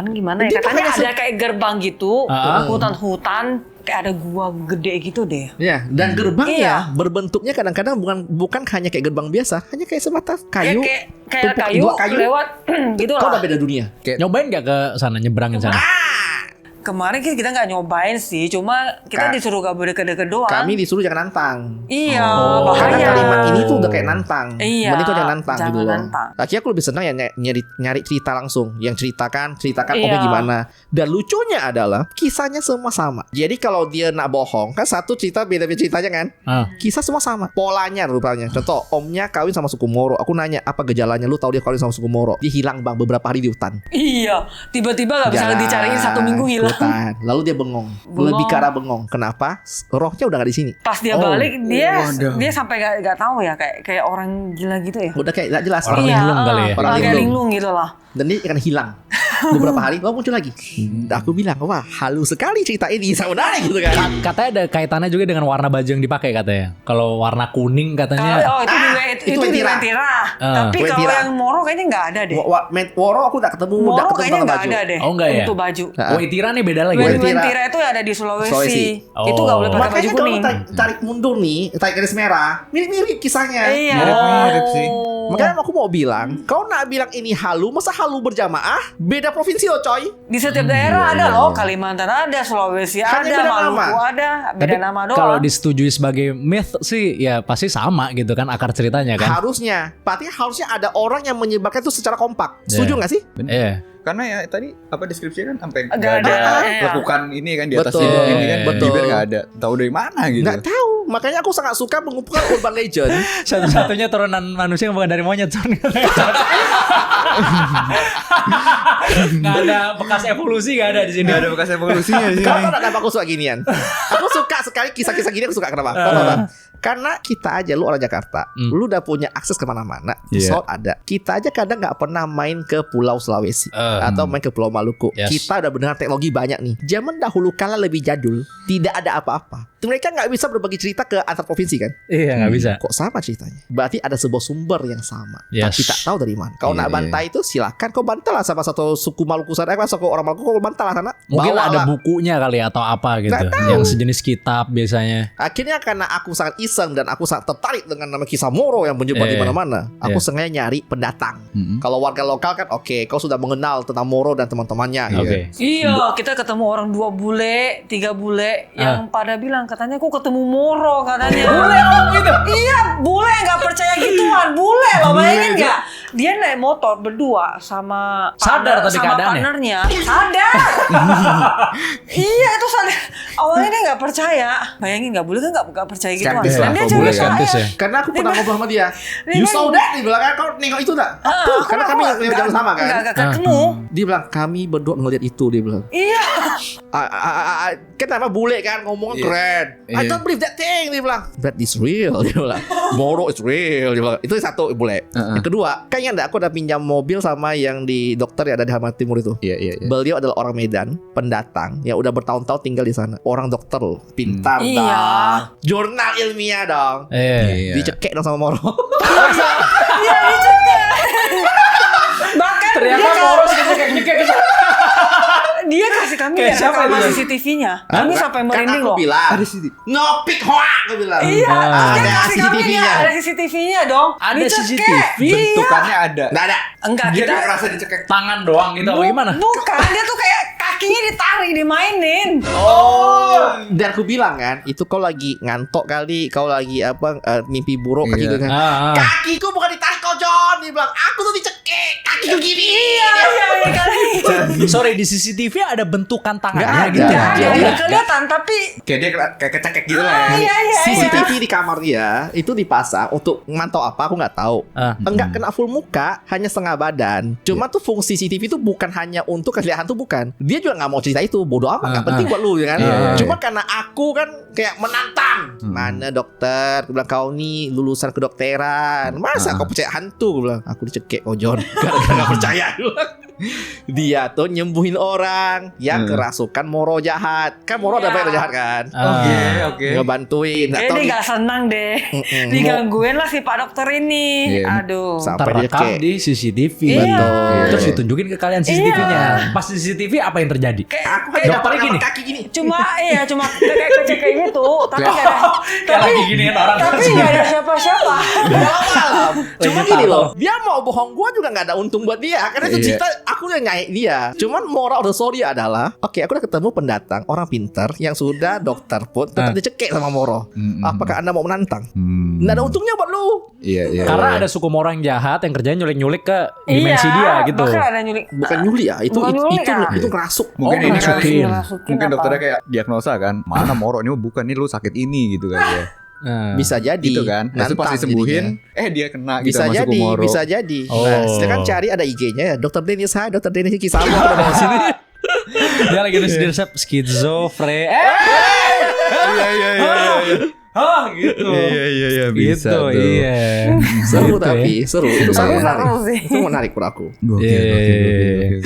gimana Dia ya? Katanya makanya ada kayak gerbang gitu, Ah. hutan-hutan. kayak ada gua gede gitu deh. Ya, dan gerbangnya Iya. berbentuknya kadang-kadang bukan hanya kayak gerbang biasa, hanya kayak sebatas kayu. Kayak tumpuk kayu, dua kayu lewat gitu Kau udah lah. beda dunia. Nyobain gak ke sana, nyebrangin sana? Kemarin kita nggak nyobain sih, cuma kita disuruh gak boleh deket-deket doang. Kami disuruh jangan nantang. Iya, Karena bahaya. kalimat ini tuh udah kayak nantang. Iya, Mending kau jangan nantang jangan gitu loh. nantang. Akhirnya aku lebih senang ya nyari cerita langsung. Yang ceritakan Iya. omnya gimana. Dan lucunya adalah kisahnya semua sama. Jadi kalau dia nak bohong, kan satu cerita beda-beda ceritanya kan. Kisah semua sama. Polanya rupanya. Contoh, omnya kawin sama suku Moro. Aku nanya, apa gejalanya? Lu tahu dia kawin sama suku Moro. Dia hilang bang beberapa hari di hutan. Iya, tiba-tiba nggak bisa Jalan dicariin 1 minggu ke hilang. hutan. Lalu dia bengong. Lebih ke arah bengong. Kenapa? Rohnya udah gak di sini. Pas dia Oh, balik dia waduh. sampai gak tahu ya kayak orang gila gitu ya. Udah kayak gak jelas. Orang linglung kali ya. Orang kayak linglung. linglung gitu lah. Dan dia akan hilang beberapa hari lalu muncul lagi. Aku bilang, wah halus sekali cerita ini, sama menarik gitu kan. Katanya ada kaitannya juga dengan warna baju yang dipakai katanya. Kalau warna kuning katanya. Oh itu itu di Wentira. Wentira. Tapi kalau Wentira. yang Moro kayaknya nggak ada deh. Woro aku udah ketemu, Moro kayaknya sama nggak baju. ada deh. Oh, nggak ya? Untuk baju. Wentira nih beda lagi. Wentira. Wentira itu ada di Sulawesi. Sulawesi. Itu Oh. nggak boleh pakai baju Makanya kalau kuning. tarik mundur nih, tarik garis merah, mirip-mirip kisahnya. Iya. Mirip-mirip sih. Makanya aku mau bilang, kau nak bilang ini halu, masa halu berjamaah? Beda provinsi loh coy. Di setiap daerah ada loh, Kalimantan ada, Sulawesi Hanya ada, beda Maluku nama. ada, beda Tapi nama doang. kalau disetujui sebagai myth sih ya pasti sama gitu kan akar ceritanya kan. Harusnya, berarti harusnya ada orang yang menyebarkan itu secara kompak. Setuju nggak sih? Iya. Karena ya tadi apa deskripsinya kan sampai Nggak nggak ada ada, iya. lekukan ini kan di atas Betul, ini kan betul. bibir nggak ada. Tahu dari mana gitu. Nggak tahu. Makanya aku sangat suka mengumpulkan urban legend. Satu-satunya turunan manusia yang bukan dari monyet. Son. Nggak ada bekas evolusi, nggak ada di sini. Nggak ada bekas evolusinya di Kau sini. tau gak kenapa aku suka ginian? Aku suka sekali kisah-kisah gini, aku suka kenapa? Kau tahu kan? Karena kita aja, lu orang Jakarta, lu udah punya akses kemana-mana, Iya. pesawat ada. Kita aja kadang nggak pernah main ke Pulau Sulawesi atau main ke Pulau Maluku. Yes. Kita udah benar teknologi banyak nih. Zaman dahulu kala lebih jadul, tidak ada apa-apa. Mereka nggak bisa berbagi cerita ke antar provinsi kan? Iya nggak bisa. Kok sama ceritanya? Berarti ada sebuah sumber yang sama. Yes. Tapi tak tahu dari mana. Kau Iya, nak bantai itu silakan. Kau bantalah sama satu suku Maluku sana. Suku orang Maluku kau bantalah sana. Mungkin Bawalah. ada bukunya kali atau apa gitu. Nggak tahu. Yang sejenis kitab biasanya. Akhirnya karena aku sangat iseng dan aku sangat tertarik dengan nama kisah Moro yang menyebar di mana-mana. Aku sengaja nyari pendatang. Kalau warga lokal kan oke, kau sudah mengenal tentang Moro dan teman-temannya. Oke. Iya, kita ketemu orang 2 bule, 3 bule yang pada bilang katanya aku ketemu Moro katanya. Bule gitu. Iya, bule nggak percaya gituan. Bule lo bayangin nggak? Dia naik motor berdua sama Sadar tadi sama keadaannya? partnernya. Sadar. Iya itu sadar. Awalnya dia nggak percaya. Bayangin nggak bule kan nggak percaya gituan. Skeptis lah, Dan dia kalau juga bule percaya. skeptis ya. Karena aku pernah ngobrol sama dia. Dia You kan- saw that? Dia bilang kan kau nengok itu tak? Apa? Karena kami jalan sama kan. Nggak ketemu. Dia bilang kami berdua ngeliat itu. Dia bilang. Iya. Kenapa bule kan ngomongnya keren. I Iya. don't believe that thing. Dia bilang. That is real. Dia bilang. Moro is real. Dia bilang. Itu satu bule. Yang kedua, kayaknya enggak, aku udah pinjam mobil sama yang di dokter yang ada di Hamad Timur itu. Iya. Beliau adalah orang Medan, pendatang yang udah bertahun-tahun tinggal di sana. Orang dokter loh, pintar Iya. dong. Jurnal ilmiah dong. Iya. Dicekek dong sama Moro. Iya dicegah. Bahkan Ternyata Moro kayak dia kasih kami Kayak lihat siapa rekaman itu? CCTV-nya. Kami sampai Kan merinding aku loh. bilang. Ada sih. No pick hoa, aku bilang. Iya, dia Ada kasih kami CCTV-nya. lihat ada CCTV-nya dong. Ada Dicekek. CCTV? Iya. Bentukannya ada. Nggak ada. Enggak, Dia kita nggak ngerasa dicekek. tangan doang gitu apa gimana? bukan, dia tuh kayak kakinya ditarik dimainin. Dan aku bilang kan, itu kau lagi ngantok kali, kau lagi apa mimpi buruk kaki Iya. gue kan. Kakiku bukan ditarik kau John, dia bilang aku tuh dicekek, kakiku gini. Iya kali. Sorry di CCTV ada bentukan tangannya Nggak gitu. ada. Ada Iya. kelihatan tapi Kayak dia kayak kecekek gitu lah. iya. CCTV di kamar dia itu dipasang untuk memantau apa aku nggak tahu. Enggak kena full muka, hanya setengah badan. Cuma tuh fungsi CCTV itu bukan hanya untuk kelihatan tuh bukan. Dia juga nggak mau cerita itu, bodoh amat, nggak penting buat lu ya kan. Iya. Cuma karena aku kan kayak menantang. Mana dokter? Aku bilang kau nih lulusan kedokteran. Masa kau percaya hantu? Aku bilang aku dicekek kau John. Gara-gara nggak percaya. Dia tuh nyembuhin orang yang kerasukan Moro jahat. Kan Moro ada banyak jahat kan. Oke. Ngebantuin. Nggak Kayaknya tahu dia gak senang deh. Digangguin lah si Pak Dokter ini. Iya. Aduh. sampai dia Terekam cek. di CCTV. Iya. Betul. Terus ditunjukin ke kalian CCTV-nya. Pas di CCTV apa yang terjadi? Aku Dokter dapat gini. kaki gini. Cuma kayak kecek kayak gitu, tapi gak ada. Kayak lagi giniin orang. Tapi gak ada siapa-siapa. Malam. Cuma Lagi gini tato. loh, dia mau bohong gua juga nggak ada untung buat dia. Karena itu Iya. cerita aku yang nyai dia. Cuman moral of the story adalah, oke, aku udah ketemu pendatang orang pintar yang sudah dokter pun tetap dicekek sama Moro. Apakah Anda mau menantang? Nggak ada untungnya buat lu. Iya. Karena ada suku Moro yang jahat yang kerjanya nyulik-nyulik ke dimensi dia gitu. Bahkan ada nyulik. Bukan nyuli ya, itu Bukan nyuli, ya? itu ngerasuk. Mungkin ini kali Ngerasukin mungkin apa? dokternya kayak diagnosa kan, mana Moro ini bukan nih, lu sakit ini gitu kan ya. Nah. Bisa jadi. Gitu kan. Nah, itu pas Nantang disembuhin, jadinya. dia kena gitu Bisa sama suku jadi, Moro. bisa jadi. Oh. Nah, silakan cari ada IG-nya ya. Dr. Dennis, hai Dr. Dennis Kisama ada di sini. Dia lagi nulis di resep skizofre. Iya. Oh gitu. Iya, bisa Gitu, tuh. iya. Seru Gitu tapi seru. Itu Tapi sangat seru menarik. sih. Itu menarik buat aku. Gokil.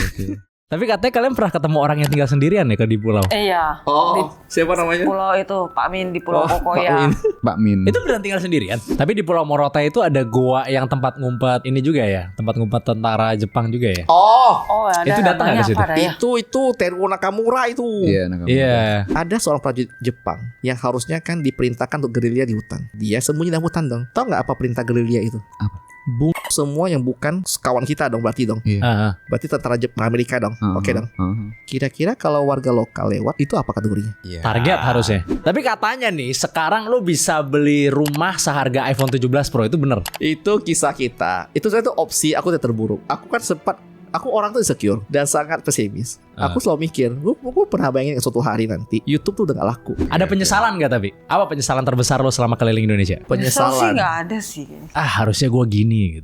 Tapi katanya kalian pernah ketemu orang yang tinggal sendirian ya di pulau. Iya. Oh, siapa namanya? Pulau itu Pak Min di Pulau Kokoya. Pak Min. Itu beneran tinggal sendirian. Tapi di Pulau Morotai itu ada goa yang tempat ngumpet ini juga ya, tempat ngumpet tentara Jepang juga ya. Oh, Oh, ada. Itu datang nggak namanya ke situ? apa dah ya? itu Teruo Nakamura itu. Iya, Nakamura. Iya. Ada seorang prajurit Jepang yang harusnya kan diperintahkan untuk gerilya di hutan. Dia sembunyi dalam hutan dong. Tahu nggak apa perintah gerilya itu? Apa? Bunuh semua yang bukan kawan kita dong berarti dong. Iya. Ah, Berarti tentara Jepang Amerika dong. Oke dong. Kira-kira kalau warga lokal lewat itu apa kategorinya? Iya. target harusnya. Tapi katanya nih, sekarang lu bisa beli rumah seharga iPhone 17 Pro, itu bener. Itu kisah kita. Itu saya tuh opsi aku yang terburuk. Aku kan sempat orang tuh insecure dan sangat pesimis. Aku selalu mikir, gue pernah bayangin suatu hari nanti YouTube tuh udah gak laku. Ada penyesalan gak tapi? Apa penyesalan terbesar lo selama keliling Indonesia? Nyesel sih Penyesalan. nggak ada sih. Harusnya gua gini gitu.